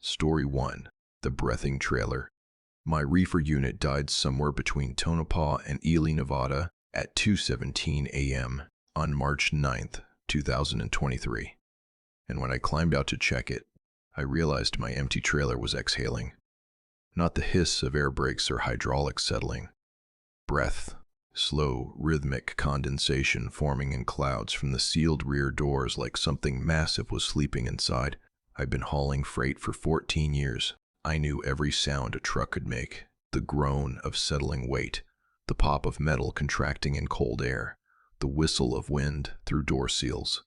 Story 1. The Breathing Trailer. My reefer unit died somewhere between Tonopah and Ely, Nevada at 2:17 a.m. on March 9th, 2023. And when I climbed out to check it, I realized my empty trailer was exhaling. Not the hiss of air brakes or hydraulics settling. Breath. Slow, rhythmic condensation forming in clouds from the sealed rear doors like something massive was sleeping inside. I'd been hauling freight for 14 years. I knew every sound a truck could make. The groan of settling weight, the pop of metal contracting in cold air, the whistle of wind through door seals.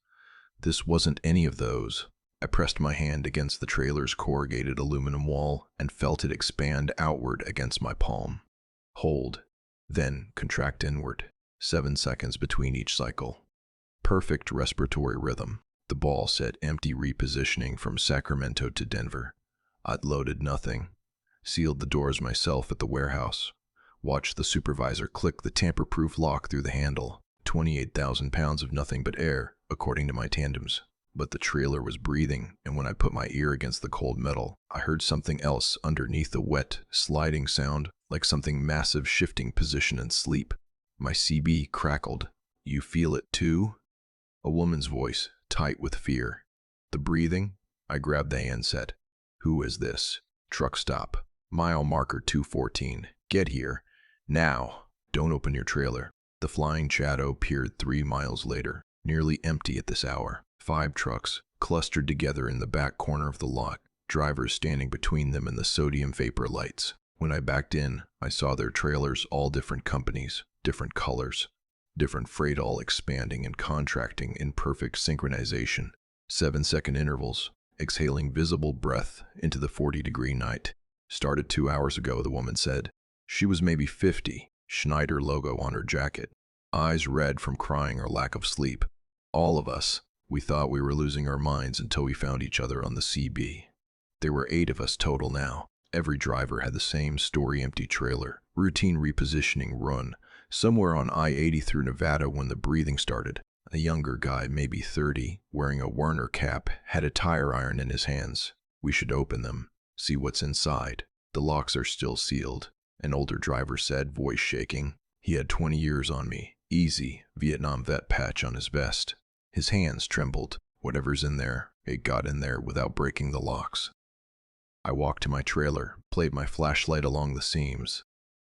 This wasn't any of those. I pressed my hand against the trailer's corrugated aluminum wall and felt it expand outward against my palm. Hold, then contract inward. 7 seconds between each cycle. Perfect respiratory rhythm. The ball said empty repositioning from Sacramento to Denver. I'd loaded nothing. Sealed the doors myself at the warehouse. Watched the supervisor click the tamper-proof lock through the handle. 28,000 pounds of nothing but air, according to my tandems. But the trailer was breathing, and when I put my ear against the cold metal, I heard something else underneath the wet, sliding sound, like something massive shifting position in sleep. My CB crackled. "You feel it too?" A woman's voice, tight with fear. The breathing? I grabbed the handset. "Who is this?" "Truck stop. Mile marker 214. Get here. Now. Don't open your trailer." The flying shadow peered 3 miles later, nearly empty at this hour. 5 trucks, clustered together in the back corner of the lot, drivers standing between them and the sodium vapor lights. When I backed in, I saw their trailers, all different companies, different colors, different freight, all expanding and contracting in perfect synchronization. 7-second intervals, exhaling visible breath into the 40-degree night. "Started 2 hours ago," the woman said. She was maybe 50, Schneider logo on her jacket, eyes red from crying or lack of sleep. All of us, we thought we were losing our minds until we found each other on the CB. There were 8 of us total now. Every driver had the same story: empty trailer, routine repositioning run, somewhere on I-80 through Nevada when the breathing started. A younger guy, maybe 30, wearing a Werner cap, had a tire iron in his hands. "We should open them, see what's inside. The locks are still sealed," an older driver said, voice shaking. He had 20 years on me, easy, Vietnam vet patch on his vest. His hands trembled. "Whatever's in there, it got in there without breaking the locks." I walked to my trailer, played my flashlight along the seams.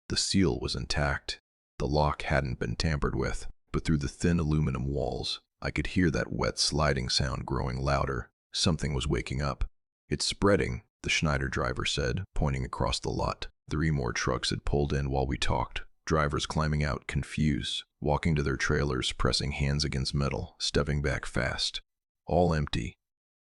The seal was intact. The lock hadn't been tampered with, but through the thin aluminum walls, I could hear that wet sliding sound growing louder. Something was waking up. "It's spreading," the Schneider driver said, pointing across the lot. 3 more trucks had pulled in while we talked. Drivers climbing out, confused, walking to their trailers, pressing hands against metal, stepping back fast. All empty,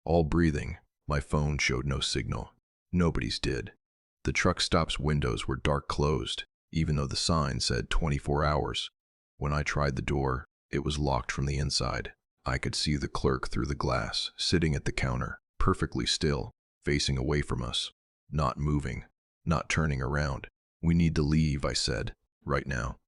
all breathing. My phone showed no signal. Nobody's did. The truck stop's windows were dark closed, even though the sign said 24 hours. When I tried the door, it was locked from the inside. I could see the clerk through the glass, sitting at the counter, perfectly still, facing away from us, not moving, not turning around. "We need to leave," I said, "right now."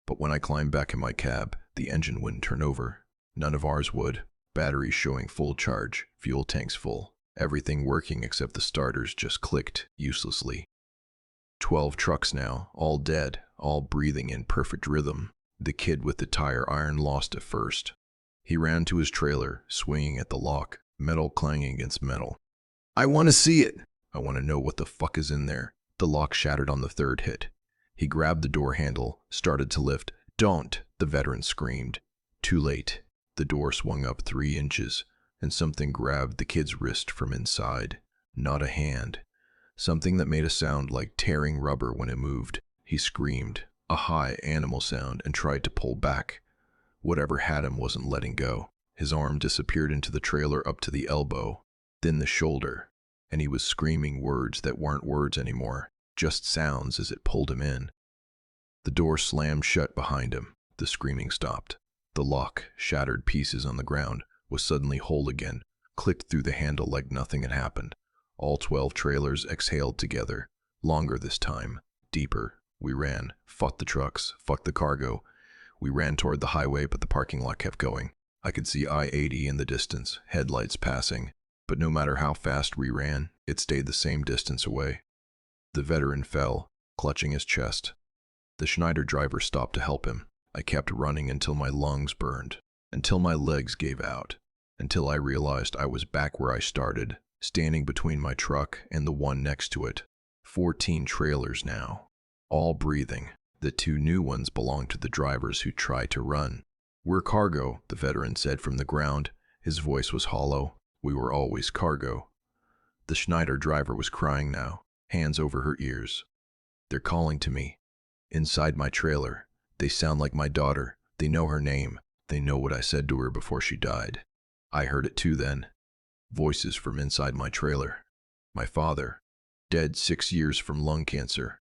But when I climbed back in my cab, the engine wouldn't turn over. None of ours would. Batteries showing full charge, fuel tanks full. Everything working except the starters just clicked uselessly. 12 trucks now, all dead, all breathing in perfect rhythm. The kid with the tire iron lost at first. He ran to his trailer, swinging at the lock, metal clanging against metal. "I want to see it. I want to know what the fuck is in there." The lock shattered on the 3rd hit. He grabbed the door handle, started to lift. "Don't!" the veteran screamed. Too late. The door swung up 3 inches, and something grabbed the kid's wrist from inside. Not a hand. Something that made a sound like tearing rubber when it moved. He screamed, a high animal sound, and tried to pull back. Whatever had him wasn't letting go. His arm disappeared into the trailer up to the elbow, then the shoulder, and he was screaming words that weren't words anymore, just sounds as it pulled him in. The door slammed shut behind him. The screaming stopped. The lock, shattered pieces on the ground, was suddenly whole again, clicked through the handle like nothing had happened. All 12 trailers exhaled together, longer this time, deeper. We ran, fought the trucks, fucked the cargo. We ran toward the highway, but the parking lot kept going. I could see I-80 in the distance, headlights passing. But no matter how fast we ran, it stayed the same distance away. The veteran fell, clutching his chest. The Schneider driver stopped to help him. I kept running until my lungs burned, until my legs gave out, until I realized I was back where I started, standing between my truck and the one next to it. 14 trailers now, all breathing. The 2 new ones belonged to the drivers who tried to run. "We're cargo," the veteran said from the ground. His voice was hollow. "We were always cargo." The Schneider driver was crying now, hands over her ears. "They're calling to me. Inside my trailer. They sound like my daughter. They know her name. They know what I said to her before she died." I heard it too then. Voices from inside my trailer. My father, dead 6 years from lung cancer.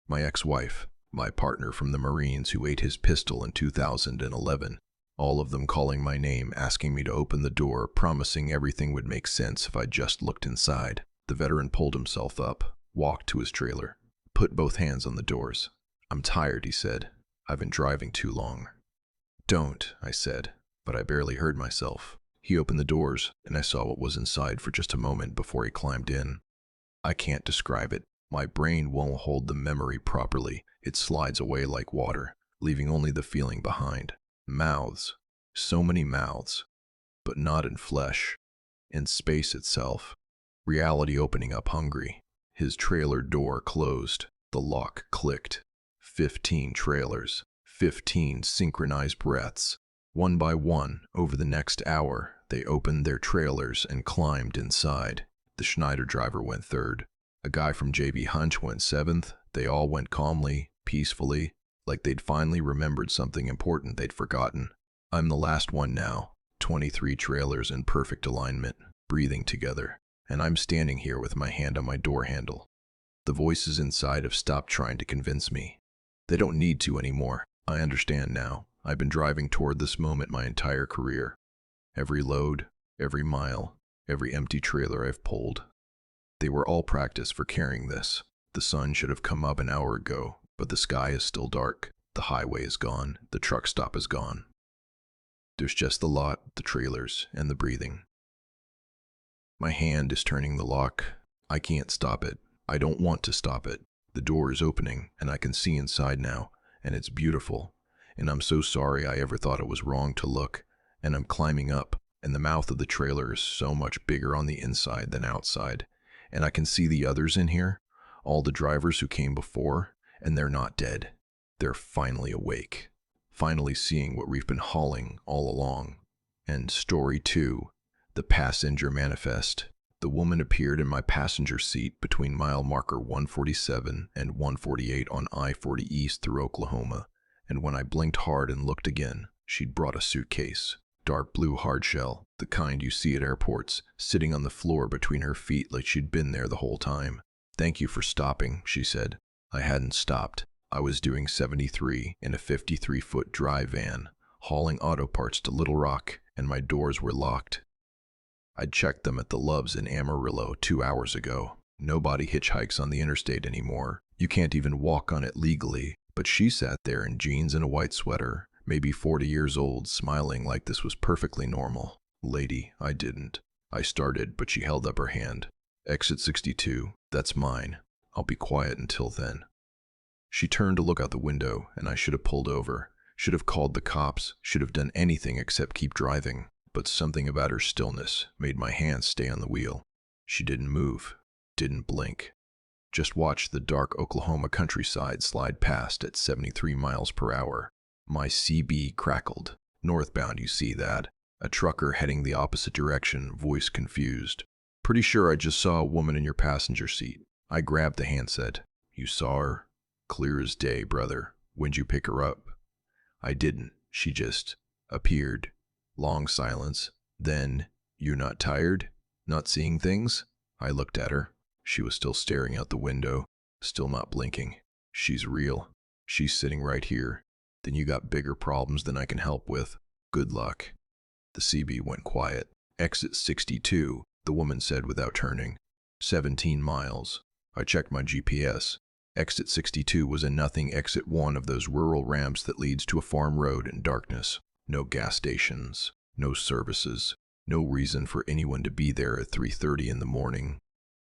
My ex-wife, my partner from the Marines who ate his pistol in 2011. All of them calling my name, asking me to open the door, promising everything would make sense if I just looked inside. The veteran pulled himself up, walked to his trailer, put both hands on the doors. "I'm tired," he said. "I've been driving too long." "Don't," I said, but I barely heard myself. He opened the doors, and I saw what was inside for just a moment before he climbed in. I can't describe it. My brain won't hold the memory properly. It slides away like water, leaving only the feeling behind. Mouths. So many mouths. But not in flesh. In space itself. Reality opening up hungry. His trailer door closed. The lock clicked. 15 trailers. 15 synchronized breaths. One by one, over the next hour, they opened their trailers and climbed inside. The Schneider driver went third. A guy from JB Hunch went seventh. They all went calmly, peacefully, like they'd finally remembered something important they'd forgotten. I'm the last one now, 23 trailers in perfect alignment, breathing together, and I'm standing here with my hand on my door handle. The voices inside have stopped trying to convince me. They don't need to anymore. I understand now. I've been driving toward this moment my entire career. Every load, every mile, every empty trailer I've pulled. They were all practice for carrying this. The sun should have come up an hour ago, but the sky is still dark. The highway is gone. The truck stop is gone. There's just the lot, the trailers, and the breathing. My hand is turning the lock. I can't stop it. I don't want to stop it. The door is opening, and I can see inside now, and it's beautiful. And I'm so sorry I ever thought it was wrong to look. And I'm climbing up, and the mouth of the trailer is so much bigger on the inside than outside. And I can see the others in here, all the drivers who came before, and they're not dead. They're finally awake, finally seeing what we've been hauling all along. And story 2, the passenger manifest. The woman appeared in my passenger seat between mile marker 147 and 148 on I-40 East through Oklahoma. And when I blinked hard and looked again, she'd brought a suitcase. Dark blue hardshell, the kind you see at airports, sitting on the floor between her feet like she'd been there the whole time. "Thank you for stopping," she said. I hadn't stopped. I was doing 73 in a 53-foot dry van, hauling auto parts to Little Rock, and my doors were locked. I'd checked them at the Loves in Amarillo 2 hours ago. Nobody hitchhikes on the interstate anymore. You can't even walk on it legally. But she sat there in jeans and a white sweater, maybe 40 years old, smiling like this was perfectly normal. "Lady, I didn't." I started, but she held up her hand. "Exit 62, that's mine. I'll be quiet until then." She turned to look out the window, and I should have pulled over, should have called the cops, should have done anything except keep driving. But something about her stillness made my hands stay on the wheel. She didn't move, didn't blink. Just watched the dark Oklahoma countryside slide past at 73 miles per hour. My CB crackled. "Northbound, you see that?" A trucker heading the opposite direction, voice confused. "Pretty sure I just saw a woman in your passenger seat." I grabbed the handset. "You saw her?" "Clear as day, brother. When'd you pick her up?" "I didn't. She just appeared." Long silence. Then, "You're not tired? Not seeing things?" I looked at her. She was still staring out the window, still not blinking. "She's real. She's sitting right here. Then you got bigger problems than I can help with. Good luck." The CB went quiet. "Exit 62, the woman said without turning. 17 miles. I checked my GPS. Exit 62 was a nothing exit, one of those rural ramps that leads to a farm road in darkness. No gas stations, no services, No reason for anyone to be there at 3:30 in the morning.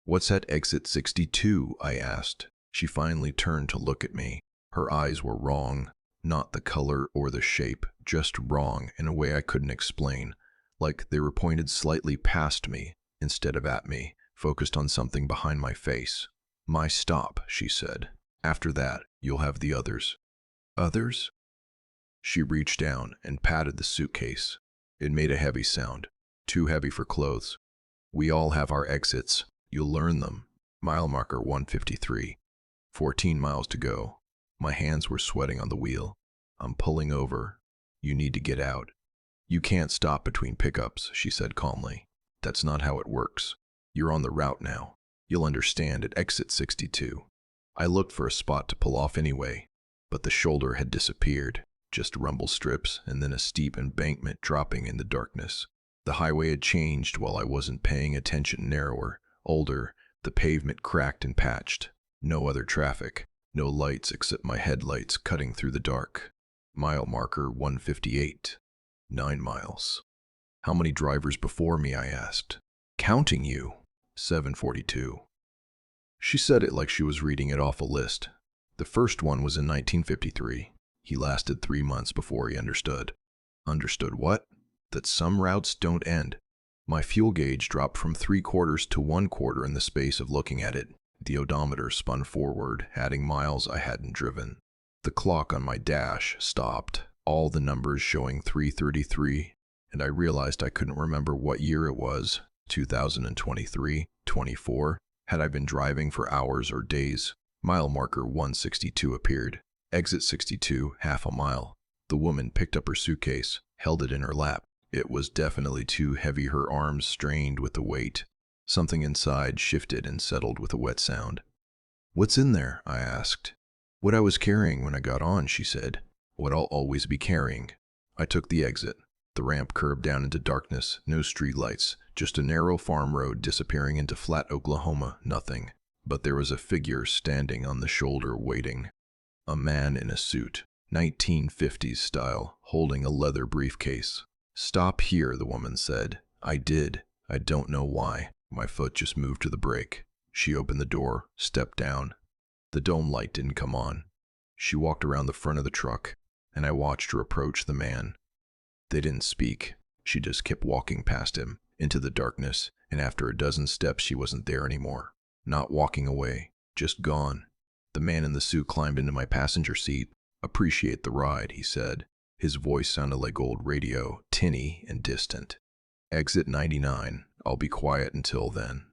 "What's at exit 62? I asked. She finally turned to look at me. Her eyes were wrong. Not the color or the shape, just wrong in a way I couldn't explain. Like they were pointed slightly past me instead of at me, focused on something behind my face. "My stop," she said. "After that, you'll have the others." "Others?" She reached down and patted the suitcase. It made a heavy sound, too heavy for clothes. "We all have our exits. You'll learn them." Mile marker 153. 14 miles to go. My hands were sweating on the wheel. "I'm pulling over. You need to get out." "You can't stop between pickups," she said calmly. "That's not how it works. You're on the route now. You'll understand at exit 62. I looked for a spot to pull off anyway, but the shoulder had disappeared. Just rumble strips and then a steep embankment dropping in the darkness. The highway had changed while I wasn't paying attention, narrower, older, the pavement cracked and patched. No other traffic, no lights except my headlights cutting through the dark. Mile marker 158. 9 miles. "How many drivers before me?" I asked. "Counting you." 742. She said it like she was reading it off a list. "The first one was in 1953. He lasted 3 months before he understood." "Understood what?" "That some routes don't end." My fuel gauge dropped from 3/4 to 1/4 in the space of looking at it. The odometer spun forward, adding miles I hadn't driven. The clock on my dash stopped, all the numbers showing 3:33, and I realized I couldn't remember what year it was, 2023, 24. Had I been driving for hours or days? Mile marker 162 appeared. Exit 62, half a mile. The woman picked up her suitcase, held it in her lap. It was definitely too heavy, her arms strained with the weight. Something inside shifted and settled with a wet sound. "What's in there?" I asked. "What I was carrying when I got on," she said. "What I'll always be carrying." I took the exit. The ramp curved down into darkness, no streetlights, just a narrow farm road disappearing into flat Oklahoma, nothing. But there was a figure standing on the shoulder waiting. A man in a suit, 1950s style, holding a leather briefcase. "Stop here," the woman said. I did. I don't know why. My foot just moved to the brake. She opened the door, stepped down. The dome light didn't come on. She walked around the front of the truck, and I watched her approach the man. They didn't speak. She just kept walking past him, into the darkness, and after a dozen steps she wasn't there anymore. Not walking away, just gone. The man in the suit climbed into my passenger seat. "Appreciate the ride," he said. His voice sounded like old radio, tinny and distant. "Exit 99. I'll be quiet until then."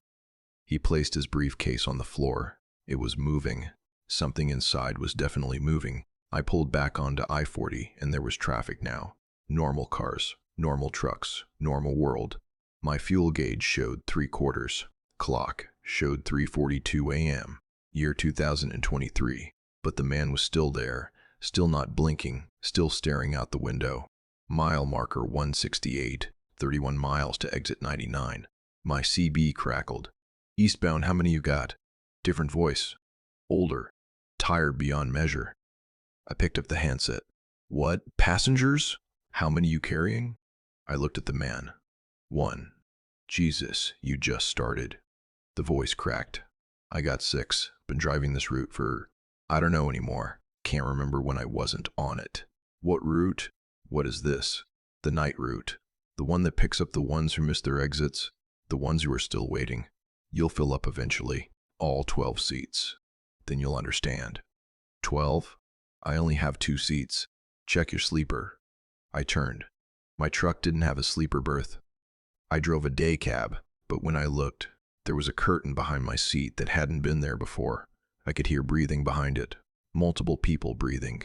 He placed his briefcase on the floor. It was moving. Something inside was definitely moving. I pulled back onto I-40, and there was traffic now. Normal cars, normal trucks, normal world. My fuel gauge showed 3/4. Clock showed 3:42 a.m. Year 2023. But the man was still there, still not blinking, still staring out the window. Mile marker 168. 31 miles to exit 99. My CB crackled. "Eastbound, how many you got?" Different voice. Older. Tired beyond measure. I picked up the handset. "What? Passengers? How many you carrying?" I looked at the man. "1. Jesus, you just started." The voice cracked. "I got 6. Been driving this route for, I don't know anymore. Can't remember when I wasn't on it." "What route?" "What is this?" "The night route. The one that picks up the ones who missed their exits. The ones who are still waiting. You'll fill up eventually. All 12 seats. Then you'll understand." 12? I only have 2 seats. Check your sleeper." I turned. My truck didn't have a sleeper berth. I drove a day cab, but when I looked, there was a curtain behind my seat that hadn't been there before. I could hear breathing behind it. Multiple people breathing.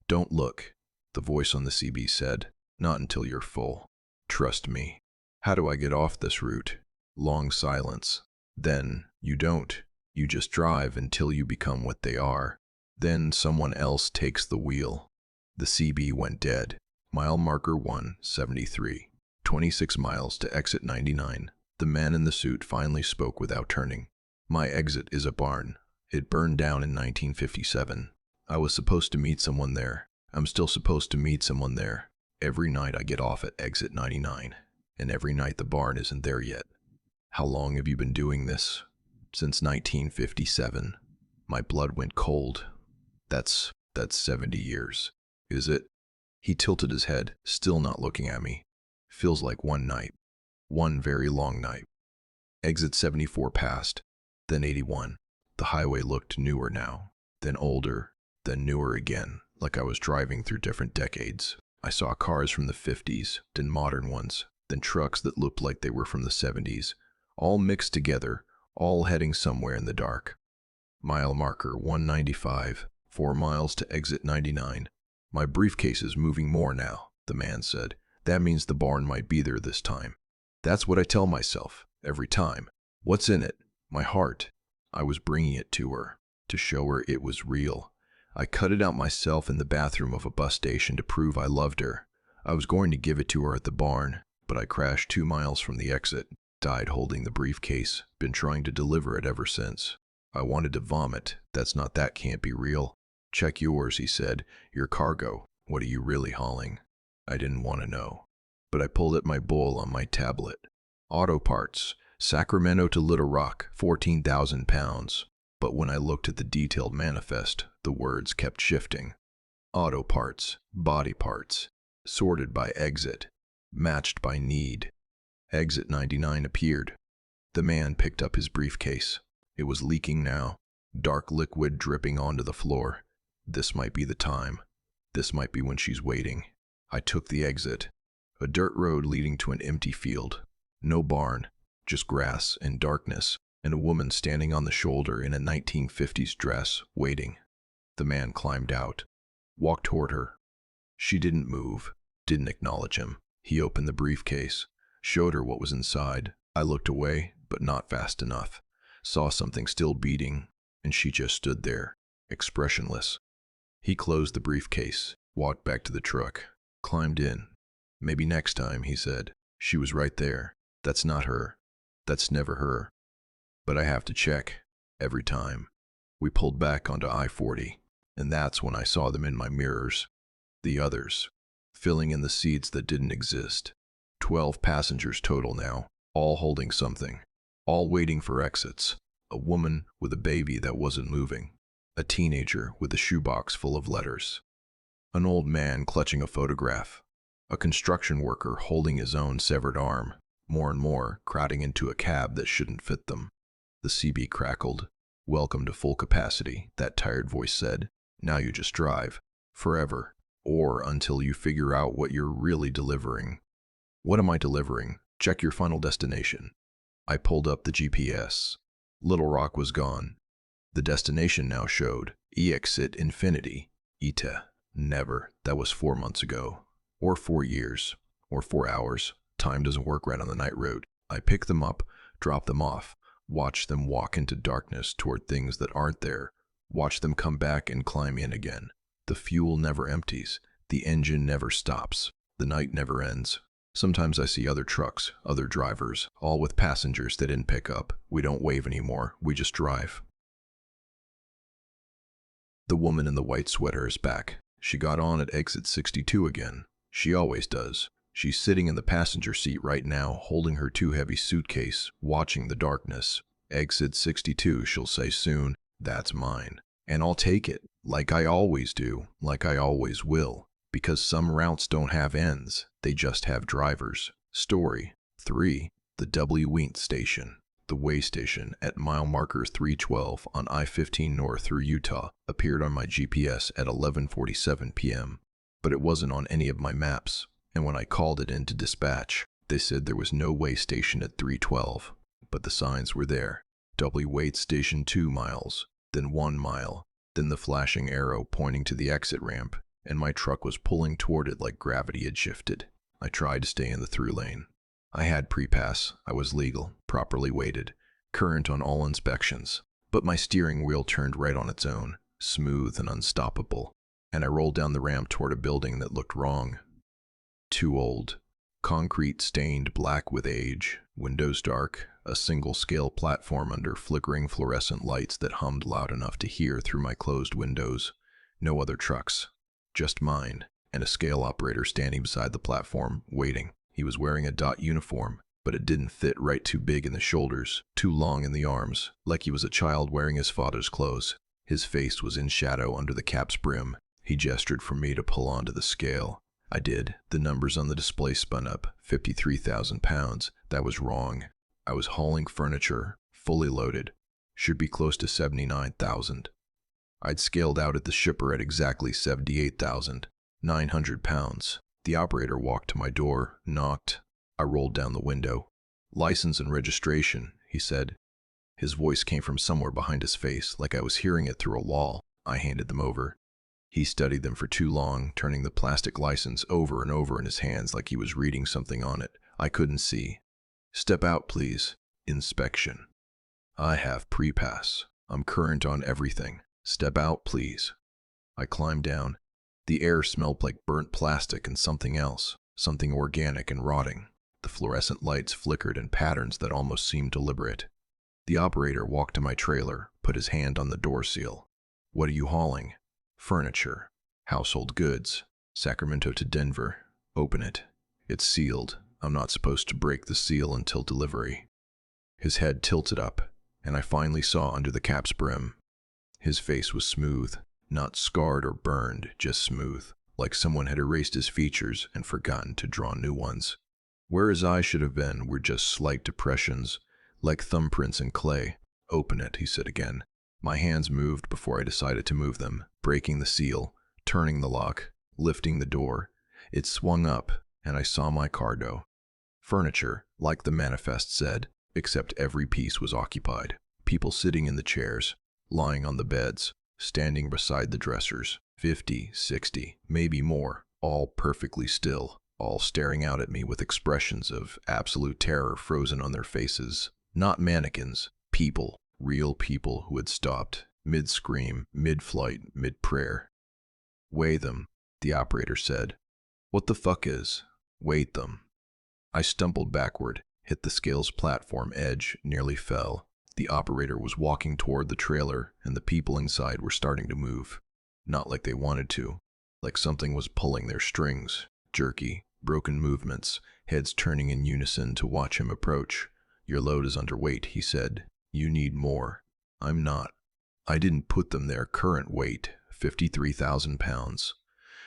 "Don't look," the voice on the CB said. "Not until you're full. Trust me." "How do I get off this route?" Long silence. Then, "You don't. You just drive until you become what they are. Then someone else takes the wheel." The CB went dead. Mile marker 173. 26 miles to exit 99. The man in the suit finally spoke without turning. "My exit is a barn. It burned down in 1957. I was supposed to meet someone there. I'm still supposed to meet someone there. Every night I get off at exit 99. And every night the barn isn't there yet. How long have you been doing this? Since 1957. My blood went cold. That's 70 years. Is it? He tilted his head, still not looking at me. Feels like one night. One very long night. Exit 74 passed, then 81. The highway looked newer now, then older, then newer again, like I was driving through different decades. I saw cars from the 50s, then modern ones, then trucks that looked like they were from the 70s, all mixed together, all heading somewhere in the dark. Mile marker 195, 4 miles to exit 99. My briefcase is moving more now, the man said. That means the barn might be there this time. That's what I tell myself, every time. What's in it? My heart. I was bringing it to her, to show her it was real. I cut it out myself in the bathroom of a bus station to prove I loved her. I was going to give it to her at the barn, but I crashed 2 miles from the exit, died holding the briefcase, been trying to deliver it ever since. I wanted to vomit. That can't be real. Check yours, he said. Your cargo. What are you really hauling? I didn't want to know. But I pulled at my bowl on my tablet. Auto parts. Sacramento to Little Rock, 14,000 pounds. But when I looked at the detailed manifest, the words kept shifting. Auto parts, body parts, sorted by exit, matched by need. Exit 99 appeared. The man picked up his briefcase. It was leaking now, dark liquid dripping onto the floor. This might be the time. This might be when she's waiting. I took the exit. A dirt road leading to an empty field. No barn, just grass and darkness, and a woman standing on the shoulder in a 1950s dress, waiting. The man climbed out, walked toward her. She didn't move, didn't acknowledge him. He opened the briefcase, showed her what was inside. I looked away, but not fast enough. Saw something still beating, and she just stood there, expressionless. He closed the briefcase, walked back to the truck, climbed in. Maybe next time, he said. She was right there. That's not her. That's never her. But I have to check, every time. We pulled back onto I-40, and that's when I saw them in my mirrors. The others, filling in the seats that didn't exist. 12 passengers total now, all holding something, all waiting for exits. A woman with a baby that wasn't moving. A teenager with a shoebox full of letters. An old man clutching a photograph. A construction worker holding his own severed arm, more and more crowding into a cab that shouldn't fit them. The CB crackled. Welcome to full capacity, that tired voice said. Now you just drive. Forever. Or until you figure out what you're really delivering. What am I delivering? Check your final destination. I pulled up the GPS. Little Rock was gone. The destination now showed Exit Infinity. Ita. Never. That was 4 months ago. Or 4 years. Or 4 hours. Time doesn't work right on the night road. I pick them up, drop them off, watch them walk into darkness toward things that aren't there, watch them come back and climb in again. The fuel never empties. The engine never stops. The night never ends. Sometimes I see other trucks, other drivers, all with passengers they didn't pick up. We don't wave anymore. We just drive. The woman in the white sweater is back. She got on at exit 62 again. She always does. She's sitting in the passenger seat right now, holding her too heavy suitcase, watching the darkness. Exit 62, she'll say soon. That's mine. And I'll take it, like I always do, like I always will. Because some routes don't have ends, they just have drivers. Story 3. The W. Wheat Station. The way station at mile marker 312 on I-15 north through Utah appeared on my GPS at 11:47 p.m., but it wasn't on any of my maps, and when I called it into dispatch, they said there was no way station at 312, but the signs were there. W. Wait Station 2 miles, then 1 mile, then the flashing arrow pointing to the exit ramp, and my truck was pulling toward it like gravity had shifted. I tried to stay in the through lane. I had pre-pass, I was legal, properly weighted, current on all inspections, but my steering wheel turned right on its own, smooth and unstoppable, and I rolled down the ramp toward a building that looked wrong. Too old. Concrete stained black with age, windows dark, a single-scale platform under flickering fluorescent lights that hummed loud enough to hear through my closed windows. No other trucks, just mine, and a scale operator standing beside the platform, waiting. He was wearing a dot uniform, but it didn't fit right, too big in the shoulders, too long in the arms, like he was a child wearing his father's clothes. His face was in shadow under the cap's brim. He gestured for me to pull onto the scale. I did. The numbers on the display spun up. 53,000 pounds. That was wrong. I was hauling furniture, fully loaded. Should be close to 79,000. I'd scaled out at the shipper at exactly 78,900 pounds. The operator walked to my door, knocked. I rolled down the window. "License and registration," he said. His voice came from somewhere behind his face, like I was hearing it through a wall. I handed them over. He studied them for too long, turning the plastic license over and over in his hands like he was reading something on it. I couldn't see. "Step out, please. Inspection." "I have pre-pass. I'm current on everything. Step out, please." I climbed down. The air smelled like burnt plastic and something else, something organic and rotting. The fluorescent lights flickered in patterns that almost seemed deliberate. The operator walked to my trailer, put his hand on the door seal. "What are you hauling?" "Furniture. Household goods. Sacramento to Denver." "Open it." "It's sealed. I'm not supposed to break the seal until delivery." His head tilted up, and I finally saw under the cap's brim. His face was smooth, not scarred or burned, just smooth, like someone had erased his features and forgotten to draw new ones. Where his eyes should have been were just slight depressions, like thumbprints in clay. "Open it," he said again. My hands moved before I decided to move them, breaking the seal, turning the lock, lifting the door. It swung up, and I saw my cargo. Furniture, like the manifest said, except every piece was occupied. People sitting in the chairs, lying on the beds, standing beside the dressers. 50, 60, maybe more, all perfectly still, all staring out at me with expressions of absolute terror frozen on their faces. Not mannequins, people, real people who had stopped, mid-scream, mid-flight, mid-prayer. "Weigh them," the operator said. "What the fuck is? Weight them." I stumbled backward, hit the scales platform edge, nearly fell. The operator was walking toward the trailer, and the people inside were starting to move. Not like they wanted to, like something was pulling their strings. Jerky, broken movements, heads turning in unison to watch him approach. "Your load is underweight," he said. "You need more." "I'm not." "I didn't put them there. Current weight, 53,000 pounds.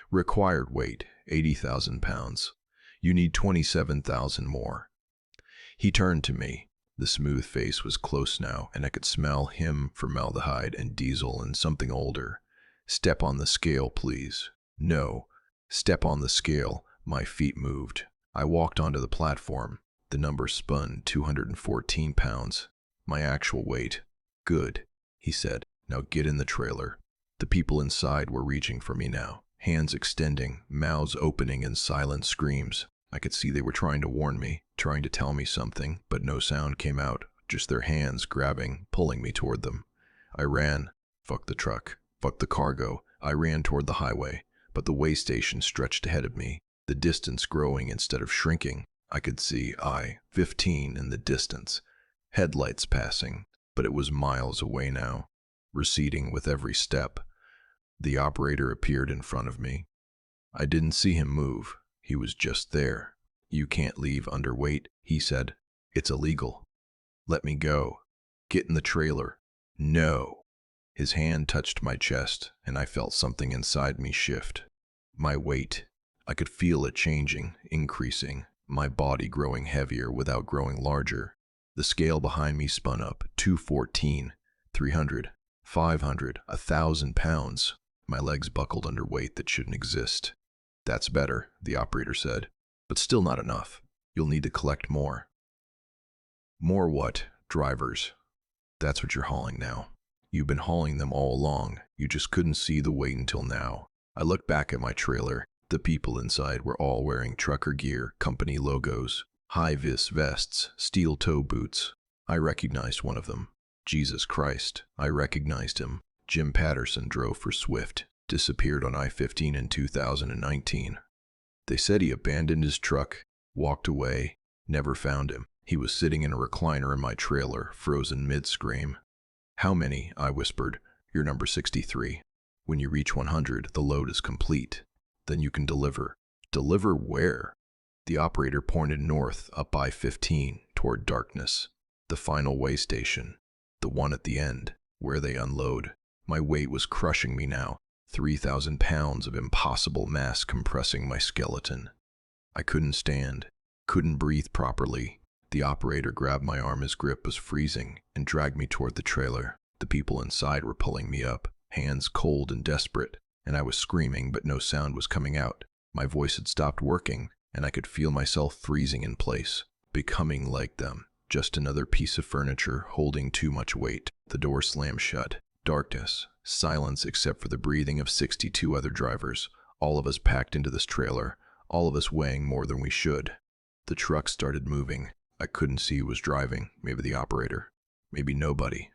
Required weight, 80,000 pounds. You need 27,000 more." He turned to me. The smooth face was close now, and I could smell him, formaldehyde and diesel and something older. "Step on the scale, please." "No." "Step on the scale." My feet moved. I walked onto the platform. The number spun, 214 pounds. My actual weight. "Good," he said. "Now get in the trailer." The people inside were reaching for me now, hands extending, mouths opening in silent screams. I could see they were trying to warn me, trying to tell me something, but no sound came out, just their hands grabbing, pulling me toward them. I ran. Fuck the truck. Fuck the cargo. I ran toward the highway, but the way station stretched ahead of me, the distance growing instead of shrinking. I could see I-15 in the distance, headlights passing, but it was miles away now, receding with every step. The operator appeared in front of me. I didn't see him move. He was just there. "You can't leave underweight," he said. "It's illegal." "Let me go." "Get in the trailer." "No." His hand touched my chest, and I felt something inside me shift. My weight. I could feel it changing, increasing, my body growing heavier without growing larger. The scale behind me spun up, 214, 300, 500, 1,000 pounds. My legs buckled under weight that shouldn't exist. "That's better," the operator said, "but still not enough. You'll need to collect more." "More what?" "Drivers. That's what you're hauling now. You've been hauling them all along. You just couldn't see the weight until now." I looked back at my trailer. The people inside were all wearing trucker gear, company logos, high-vis vests, steel toe boots. I recognized one of them. Jesus Christ, I recognized him. Jim Patterson drove for Swift, disappeared on I-15 in 2019. They said he abandoned his truck, walked away, never found him. He was sitting in a recliner in my trailer, frozen mid-scream. "How many?" I whispered. "You're number 63. When you reach 100, the load is complete. Then you can deliver." "Deliver where?" The operator pointed north up I-15 toward darkness. The final way station. The one at the end, where they unload. My weight was crushing me now. 3,000 pounds of impossible mass compressing my skeleton. I couldn't stand, couldn't breathe properly. The operator grabbed my arm, his grip was freezing, and dragged me toward the trailer. The people inside were pulling me up, hands cold and desperate, and I was screaming, but no sound was coming out. My voice had stopped working, and I could feel myself freezing in place, becoming like them. Just another piece of furniture holding too much weight. The door slammed shut. Darkness, silence except for the breathing of 62 other drivers, all of us packed into this trailer, all of us weighing more than we should. The truck started moving. I couldn't see who was driving. Maybe the operator. Maybe nobody.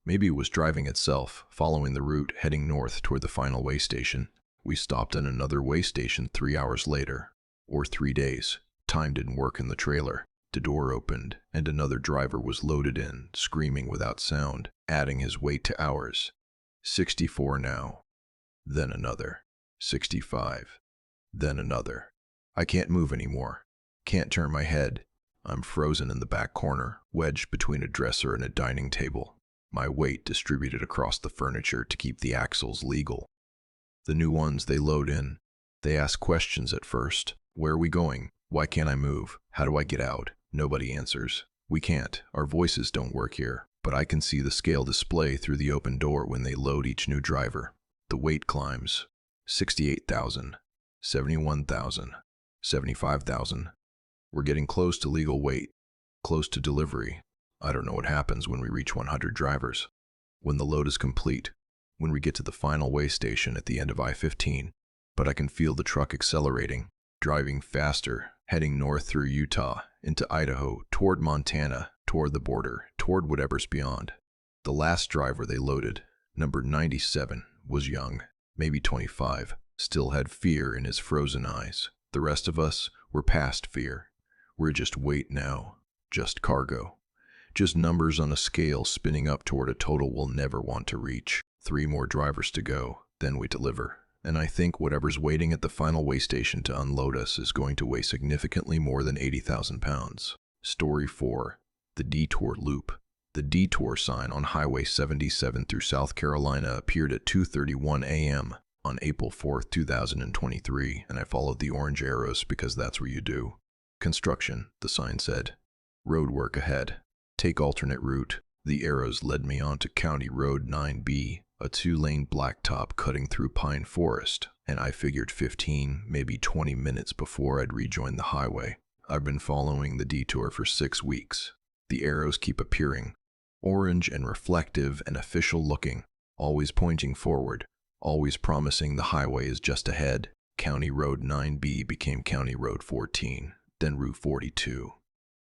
Maybe it was driving itself, following the route, heading north toward the final way station. We stopped at another way station 3 hours later. Or 3 days. Time didn't work in the trailer. The door opened, and another driver was loaded in, screaming without sound, adding his weight to ours. 64 now. Then another. 65. Then another. I can't move anymore. Can't turn my head. I'm frozen in the back corner, wedged between a dresser and a dining table. My weight distributed across the furniture to keep the axles legal. The new ones they load in. They ask questions at first. Where are we going? Why can't I move? How do I get out? Nobody answers. We can't. Our voices don't work here. But I can see the scale display through the open door when they load each new driver. The weight climbs. 68,000. 71,000. 75,000. We're getting close to legal weight. Close to delivery. I don't know what happens when we reach 100 drivers. When the load is complete. When we get to the final way station at the end of I-15. But I can feel the truck accelerating. Driving faster, heading north through Utah, into Idaho, toward Montana, toward the border, toward whatever's beyond. The last driver they loaded, number 97, was young, maybe 25, still had fear in his frozen eyes. The rest of us were past fear. We're just weight now, just cargo. Just numbers on a scale spinning up toward a total we'll never want to reach. 3 more drivers to go, then we deliver. And I think whatever's waiting at the final way station to unload us is going to weigh significantly more than 80,000 pounds. Story 4. The Detour Loop. The detour sign on Highway 77 through South Carolina appeared at 2:31 a.m. on April 4, 2023, and I followed the orange arrows because that's what you do. Construction, the sign said. Road work ahead. Take alternate route. The arrows led me onto County Road 9B, a 2-lane blacktop cutting through pine forest, and I figured 15, maybe 20 minutes before I'd rejoin the highway. I've been following the detour for 6 weeks. The arrows keep appearing, orange and reflective and official looking, always pointing forward, always promising the highway is just ahead. County Road 9B became County Road 14, then Route 42.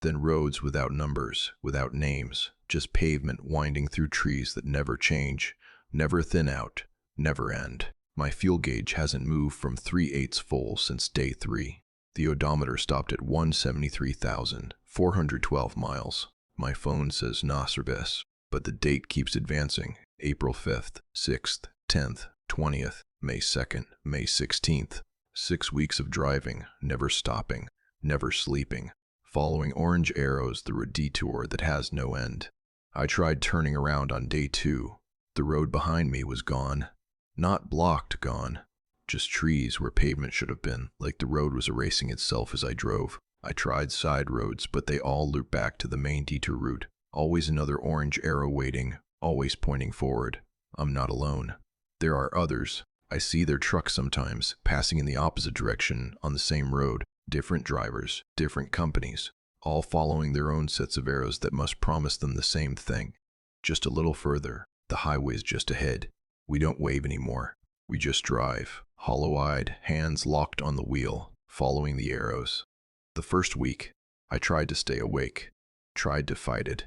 Then roads without numbers, without names, just pavement winding through trees that never change, never thin out, never end. My fuel gauge hasn't moved from 3/8 full since day 3. The odometer stopped at 173,412 miles. My phone says no service, but the date keeps advancing. April 5th, 6th, 10th, 20th, May 2nd, May 16th. 6 weeks of driving, never stopping, never sleeping, following orange arrows through a detour that has no end. I tried turning around on day 2. The road behind me was gone. Not blocked gone. Just trees where pavement should have been, like the road was erasing itself as I drove. I tried side roads, but they all loop back to the main detour route. Always another orange arrow waiting, always pointing forward. I'm not alone. There are others. I see their trucks sometimes, passing in the opposite direction on the same road. Different drivers, different companies, all following their own sets of arrows that must promise them the same thing. Just a little further, the highway's just ahead. We don't wave anymore. We just drive, hollow-eyed, hands locked on the wheel, following the arrows. The first week, I tried to stay awake, tried to fight it.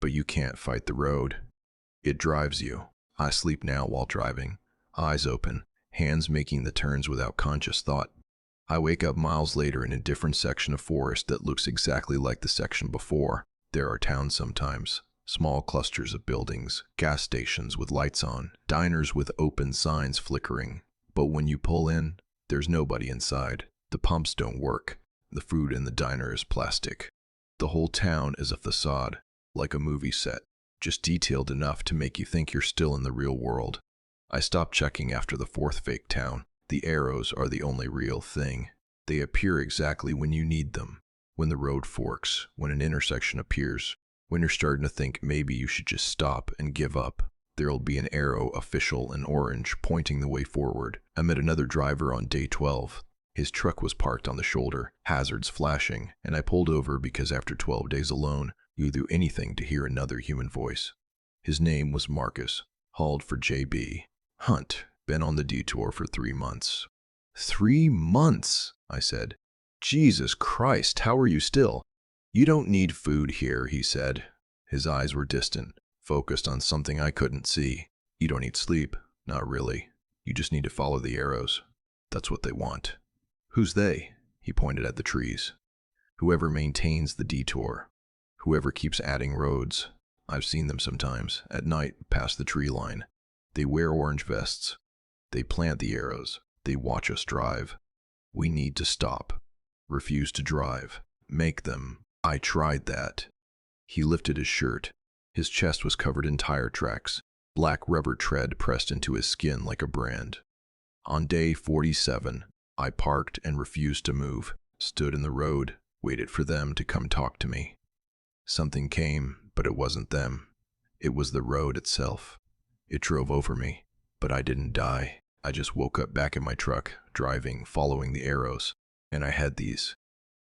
But you can't fight the road. It drives you. I sleep now while driving, eyes open, hands making the turns without conscious thought. I wake up miles later in a different section of forest that looks exactly like the section before. There are towns sometimes, small clusters of buildings, gas stations with lights on, diners with open signs flickering. But when you pull in, there's nobody inside. The pumps don't work. The food in the diner is plastic. The whole town is a facade, like a movie set, just detailed enough to make you think you're still in the real world. I stopped checking after the fourth fake town. The arrows are the only real thing. They appear exactly when you need them. When the road forks, when an intersection appears, when you're starting to think maybe you should just stop and give up. There'll be an arrow, official and orange, pointing the way forward. I met another driver on day 12. His truck was parked on the shoulder, hazards flashing, and I pulled over because after 12 days alone, you'd do anything to hear another human voice. His name was Marcus, hauled for JB. Hunt, been on the detour for 3 months. 3 months, I said. Jesus Christ, how are you still? You don't need food here, he said. His eyes were distant, focused on something I couldn't see. You don't need sleep. Not really. You just need to follow the arrows. That's what they want. Who's they? He pointed at the trees. Whoever maintains the detour. Whoever keeps adding roads. I've seen them sometimes, at night, past the tree line. They wear orange vests. They plant the arrows. They watch us drive. We need to stop. Refuse to drive. Make them. I tried that. He lifted his shirt. His chest was covered in tire tracks. Black rubber tread pressed into his skin like a brand. On day 47, I parked and refused to move, stood in the road, waited for them to come talk to me. Something came, but it wasn't them. It was the road itself. It drove over me, but I didn't die. I just woke up back in my truck, driving, following the arrows, and I had these.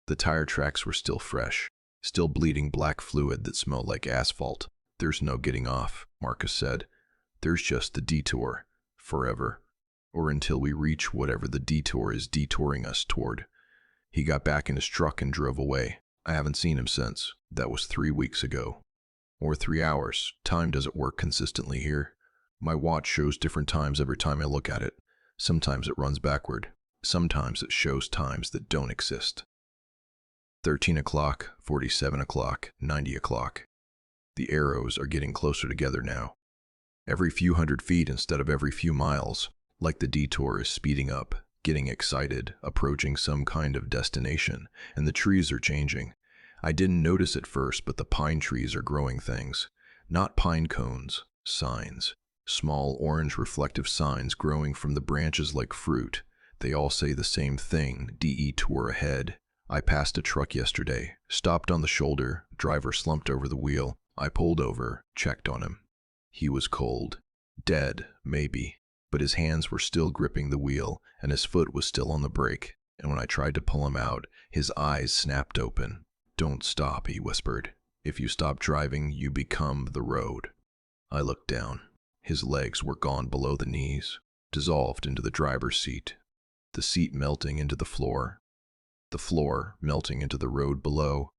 The tire tracks were still fresh, still bleeding black fluid that smelled like asphalt. There's no getting off, Marcus said. There's just the detour, forever, or until we reach whatever the detour is detouring us toward. He got back in his truck and drove away. I haven't seen him since. That was 3 weeks ago. Or 3 hours. Time doesn't work consistently here. My watch shows different times every time I look at it. Sometimes it runs backward. Sometimes it shows times that don't exist. 13 o'clock, 47 o'clock, 90 o'clock. The arrows are getting closer together now. Every few hundred feet instead of every few miles, like the detour is speeding up, getting excited, approaching some kind of destination, and the trees are changing. I didn't notice at first, but the pine trees are growing things. Not pine cones, signs. Small orange reflective signs growing from the branches like fruit. They all say the same thing, DE tour ahead. I passed a truck yesterday, stopped on the shoulder, driver slumped over the wheel. I pulled over, checked on him. He was cold. Dead, maybe. But his hands were still gripping the wheel, and his foot was still on the brake. And when I tried to pull him out, his eyes snapped open. Don't stop, he whispered. If you stop driving, you become the road. I looked down. His legs were gone below the knees, dissolved into the driver's seat. The seat melting into the floor melting into the road below.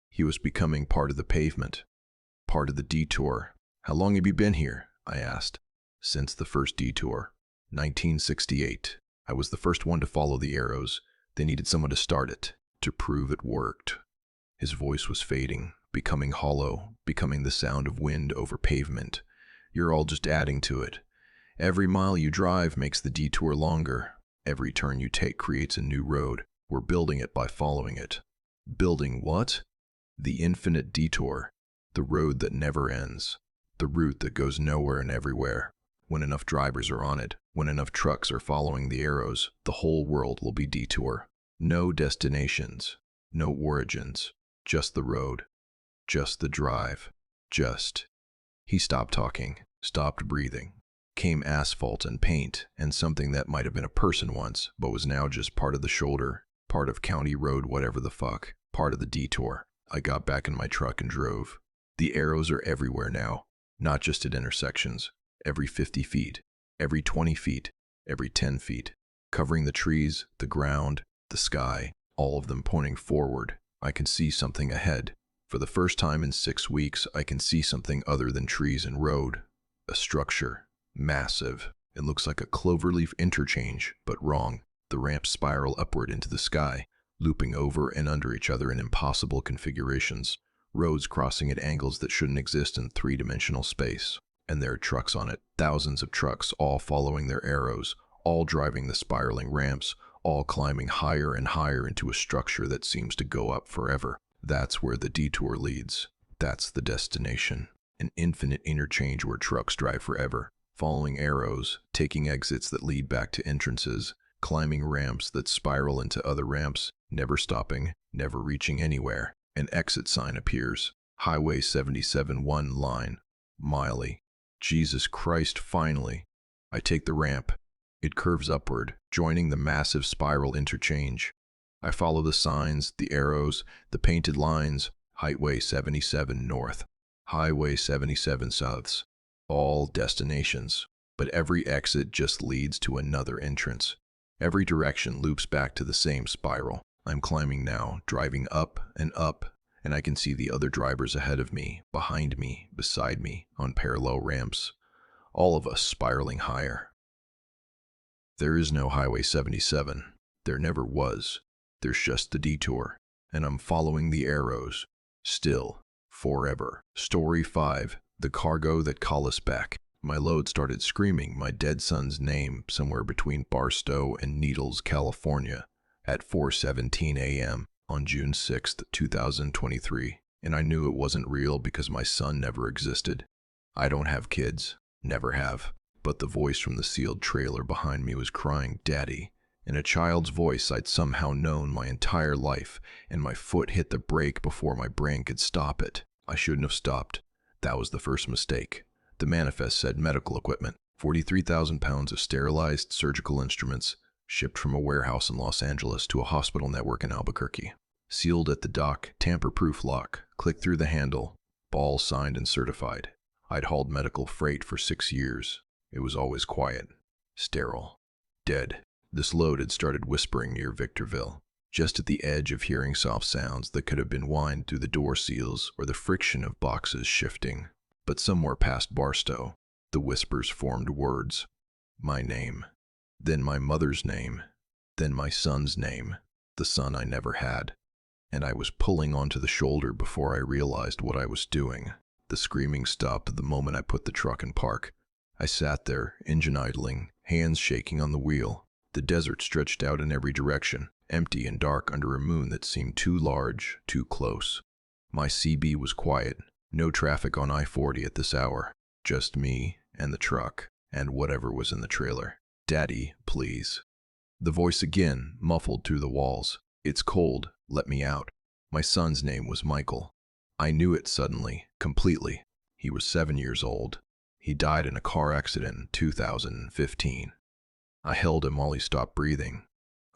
He was becoming part of the pavement, part of the detour. How long have you been here? I asked. Since the first detour, 1968. I was the first one to follow the arrows. They needed someone to start it, to prove it worked. His voice was fading, becoming hollow, becoming the sound of wind over pavement. You're all just adding to it. Every mile you drive makes the detour longer. Every turn you take creates a new road. We're building it by following it. Building what? The infinite detour. The road that never ends. The route that goes nowhere and everywhere. When enough drivers are on it, when enough trucks are following the arrows, the whole world will be detour. No destinations. No origins. Just the road. Just the drive. Just. He stopped talking, stopped breathing. Came asphalt and paint, and something that might have been a person once, but was now just part of the shoulder, part of county road whatever the fuck, part of the detour. I got back in my truck and drove. The arrows are everywhere now, not just at intersections. Every 50 feet, every 20 feet, every 10 feet. Covering the trees, the ground, the sky, all of them pointing forward. I can see something ahead. For the first time in 6 weeks, I can see something other than trees and road. A structure. Massive. It looks like a cloverleaf interchange, but wrong. The ramps spiral upward into the sky, looping over and under each other in impossible configurations. Roads crossing at angles that shouldn't exist in three-dimensional space. And there are trucks on it. Thousands of trucks, all following their arrows, all driving the spiraling ramps, all climbing higher and higher into a structure that seems to go up forever. That's where the detour leads. That's the destination. An infinite interchange where trucks drive forever, following arrows, taking exits that lead back to entrances, climbing ramps that spiral into other ramps, never stopping, never reaching anywhere. An exit sign appears. Highway 77 1 line. Miley. Jesus Christ, finally. I take the ramp. It curves upward, joining the massive spiral interchange. I follow the signs, the arrows, the painted lines. Highway 77 north. Highway 77 souths. All destinations. But every exit just leads to another entrance. Every direction loops back to the same spiral. I'm climbing now, driving up, and I can see the other drivers ahead of me, behind me, beside me, on parallel ramps. All of us spiraling higher. There is no Highway 77. There never was. There's just the detour, and I'm following the arrows. Still, forever. Story 5. The cargo that called us back. My load started screaming my dead son's name somewhere between Barstow and Needles, California, at 4:17 a.m. on June 6, 2023, and I knew it wasn't real because my son never existed. I don't have kids, never have, but the voice from the sealed trailer behind me was crying, "Daddy," in a child's voice I'd somehow known my entire life, and my foot hit the brake before my brain could stop it. I shouldn't have stopped. That was the first mistake. The manifest said medical equipment, 43,000 pounds of sterilized surgical instruments, shipped from a warehouse in Los Angeles to a hospital network in Albuquerque. Sealed at the dock, tamper-proof lock, click through the handle, ball signed and certified. I'd hauled medical freight for 6 years. It was always quiet, sterile, dead. This load had started whispering near Victorville, just at the edge of hearing soft sounds that could have been whined through the door seals or the friction of boxes shifting. But somewhere past Barstow, the whispers formed words. My name, then my mother's name, then my son's name, the son I never had. And I was pulling onto the shoulder before I realized what I was doing. The screaming stopped the moment I put the truck in park. I sat there, engine idling, hands shaking on the wheel. The desert stretched out in every direction, empty and dark under a moon that seemed too large, too close. My CB was quiet. No traffic on I-40 at this hour. Just me and the truck and whatever was in the trailer. "Daddy, please." The voice again, muffled through the walls. "It's cold. Let me out." My son's name was Michael. I knew it suddenly, completely. He was 7 years old. He died in a car accident in 2015. I held him while he stopped breathing.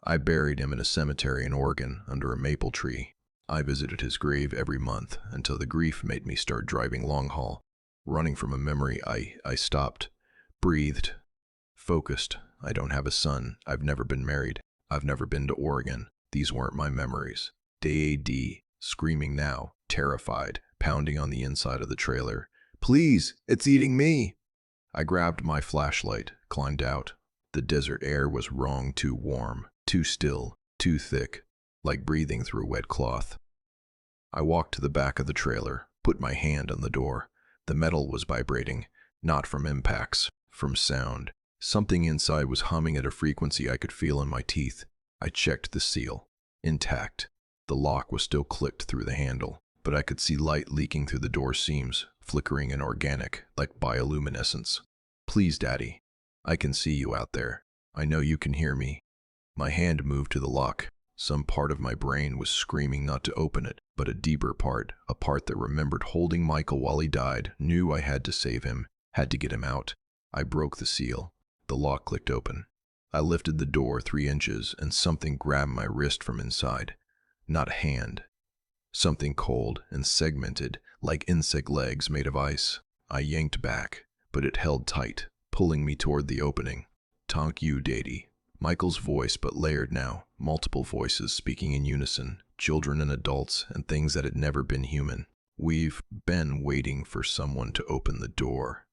I buried him in a cemetery in Oregon under a maple tree. I visited his grave every month until the grief made me start driving long haul. Running from a memory, I stopped, breathed, focused. I don't have a son. I've never been married. I've never been to Oregon. These weren't my memories. Dad, screaming now, terrified, pounding on the inside of the trailer. "Please, it's eating me." I grabbed my flashlight, climbed out. The desert air was wrong, too warm, too still, too thick, like breathing through a wet cloth. I walked to the back of the trailer, put my hand on the door. The metal was vibrating, not from impacts, from sound. Something inside was humming at a frequency I could feel in my teeth. I checked the seal. Intact. The lock was still clicked through the handle, but I could see light leaking through the door seams, flickering and organic, like bioluminescence. "Please, Daddy. I can see you out there. I know you can hear me." My hand moved to the lock. Some part of my brain was screaming not to open it, but a deeper part, a part that remembered holding Michael while he died, knew I had to save him, had to get him out. I broke the seal. The lock clicked open. I lifted the door 3 inches, and something grabbed my wrist from inside. Not a hand. Something cold and segmented, like insect legs made of ice. I yanked back, but it held tight, pulling me toward the opening. "Tonk you, Daddy." Michael's voice, but layered now, multiple voices speaking in unison, children and adults, and things that had never been human. "We've been waiting for someone to open the door."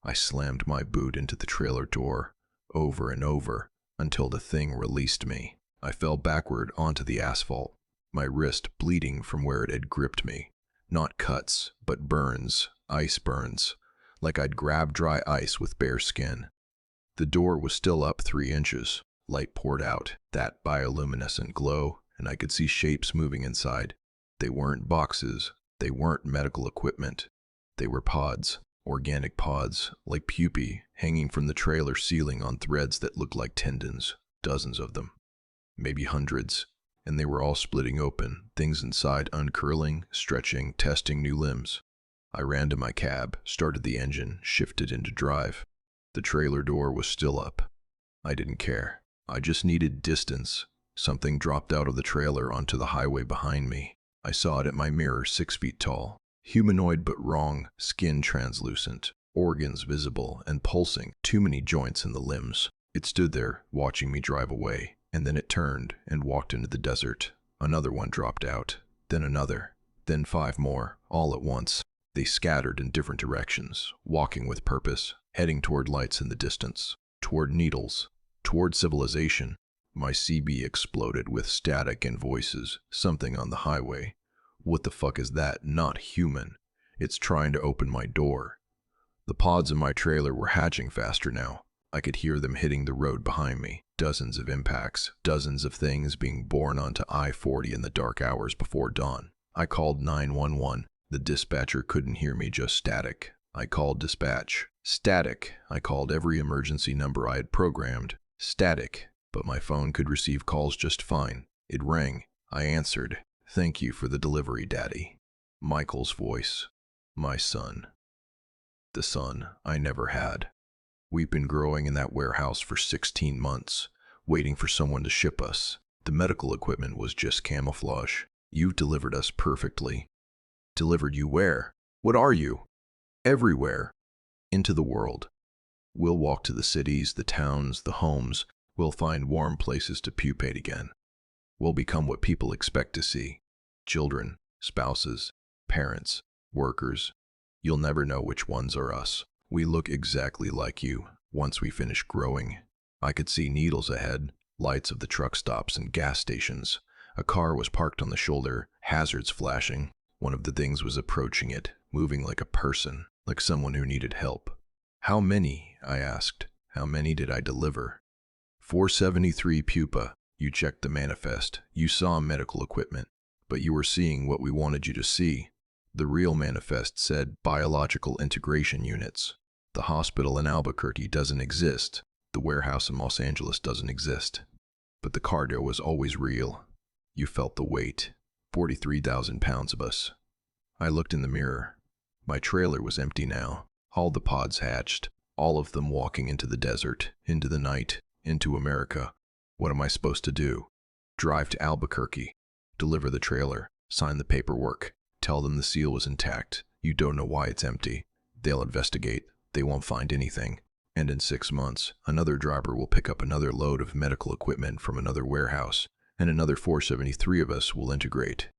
I slammed my boot into the trailer door, over and over, until the thing released me. I fell backward onto the asphalt, my wrist bleeding from where it had gripped me. Not cuts, but burns, ice burns, like I'd grabbed dry ice with bare skin. The door was still up 3 inches. Light poured out, that bioluminescent glow, and I could see shapes moving inside. They weren't boxes. They weren't medical equipment. They were pods, organic pods, like pupae, hanging from the trailer ceiling on threads that looked like tendons. Dozens of them. Maybe hundreds. And they were all splitting open, things inside uncurling, stretching, testing new limbs. I ran to my cab, started the engine, shifted into drive. The trailer door was still up. I didn't care. I just needed distance. Something dropped out of the trailer onto the highway behind me. I saw it at my mirror, 6 feet tall. Humanoid but wrong, skin translucent, organs visible and pulsing, too many joints in the limbs. It stood there, watching me drive away, and then it turned and walked into the desert. Another one dropped out, then another, then 5 more, all at once. They scattered in different directions, walking with purpose, heading toward lights in the distance, toward needles, toward civilization. My CB exploded with static and voices, something on the highway. What the fuck is that? Not human. It's trying to open my door. The pods in my trailer were hatching faster now. I could hear them hitting the road behind me. Dozens of impacts, dozens of things being borne onto I-40 in the dark hours before dawn. I called 911. The dispatcher couldn't hear me, just static. I called dispatch. Static. I called every emergency number I had programmed. Static. But my phone could receive calls just fine. It rang. I answered. "Thank you for the delivery, Daddy." Michael's voice. My son. The son I never had. We've been growing in that warehouse for 16 months, waiting for someone to ship us. The medical equipment was just camouflage. You've delivered us perfectly. Delivered you where? What are you? Everywhere. Into the world. We'll walk to the cities, the towns, the homes. We'll find warm places to pupate again. We'll become what people expect to see. Children, spouses, parents, workers. You'll never know which ones are us. We look exactly like you once we finish growing. I could see needles ahead, lights of the truck stops and gas stations. A car was parked on the shoulder, hazards flashing. One of the things was approaching it, moving like a person, like someone who needed help. How many? I asked. How many did I deliver? 473 pupa. You checked the manifest. You saw medical equipment, but you were seeing what we wanted you to see. The real manifest said biological integration units. The hospital in Albuquerque doesn't exist. The warehouse in Los Angeles doesn't exist. But the cargo was always real. You felt the weight. 43,000 pounds of us. I looked in the mirror. My trailer was empty now. All the pods hatched. All of them walking into the desert, into the night, into America. What am I supposed to do? Drive to Albuquerque. Deliver the trailer. Sign the paperwork. Tell them the seal was intact. You don't know why it's empty. They'll investigate. They won't find anything. And in 6 months, another driver will pick up another load of medical equipment from another warehouse, and another 473 of us will integrate.